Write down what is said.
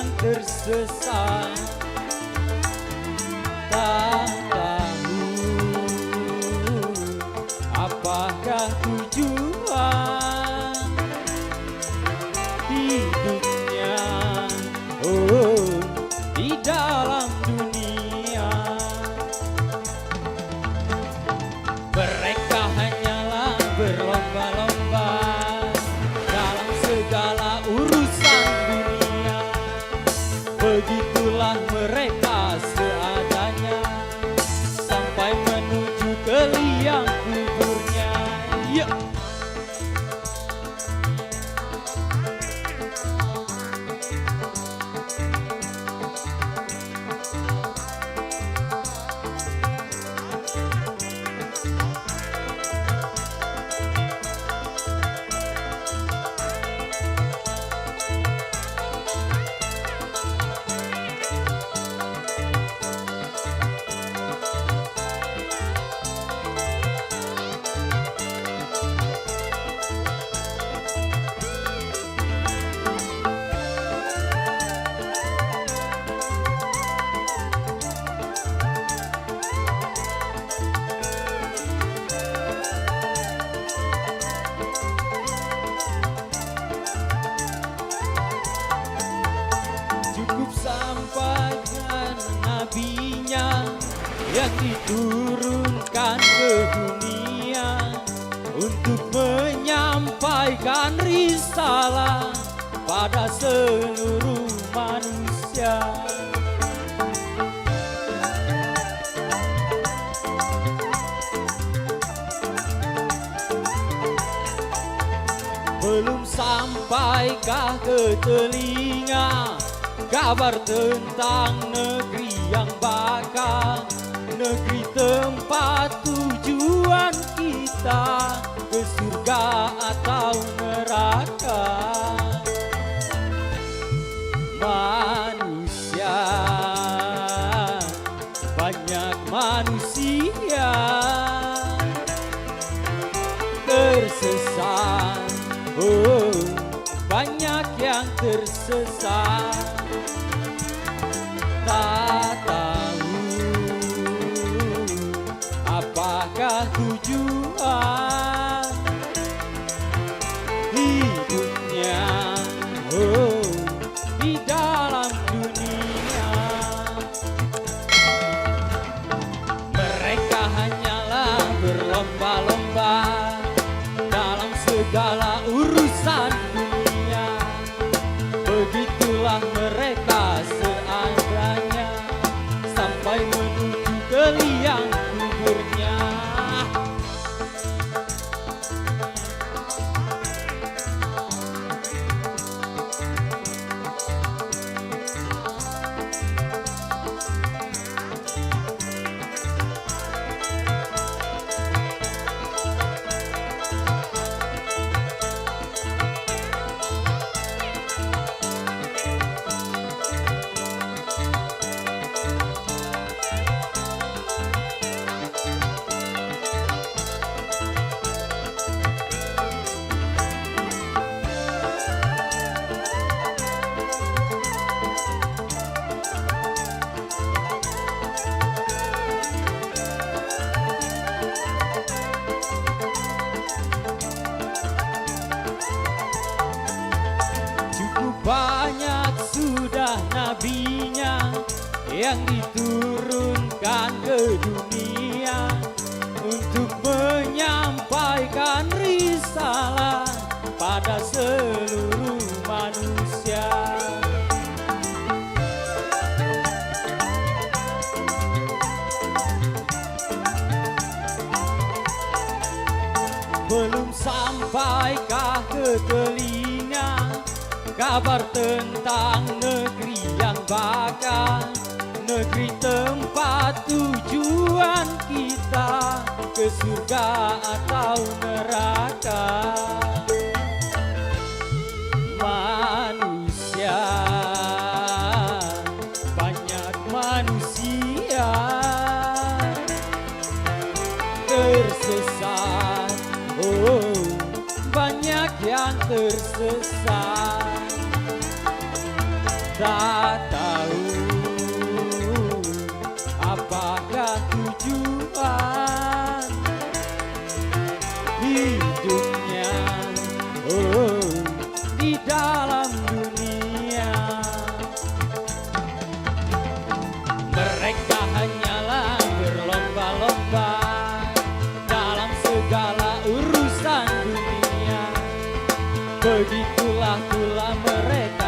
yang tersesat. Tak tahu apakah tujuan hidupnya, oh, di dalam dunia. Mereka hanyalah berlomba-lomba dalam segala urusan dunia. Begitulah mereka seadanya sampai menuju ke liang kuburnya. Ya. Cukup sampaikan nabinya yang diturunkan ke dunia untuk menyampaikan risalah pada seluruh manusia. Belum sampaikah ke telinga kabar tentang negeri yang bakal, negeri tempat tujuan kita, ke surga atau neraka. Manusia, banyak manusia tersesat, oh, banyak yang tersesat. Tak tahu apakah tujuan hidupnya, oh, di dalam dunia. Mereka hanyalah berlomba-lomba dalam segala urusan dunia. Begitulah mereka seadanya sampai menuju ke liang kuburnya. Banyak sudah nabinya yang diturunkan ke dunia untuk menyampaikan risalah pada seluruh manusia. Belum sampaikah ke telinga kabar tentang negeri yang bakal, negeri tempat tujuan kita, ke surga atau neraka. Manusia, banyak manusia tersesat, oh, banyak yang tersesat. Begitulah pula mereka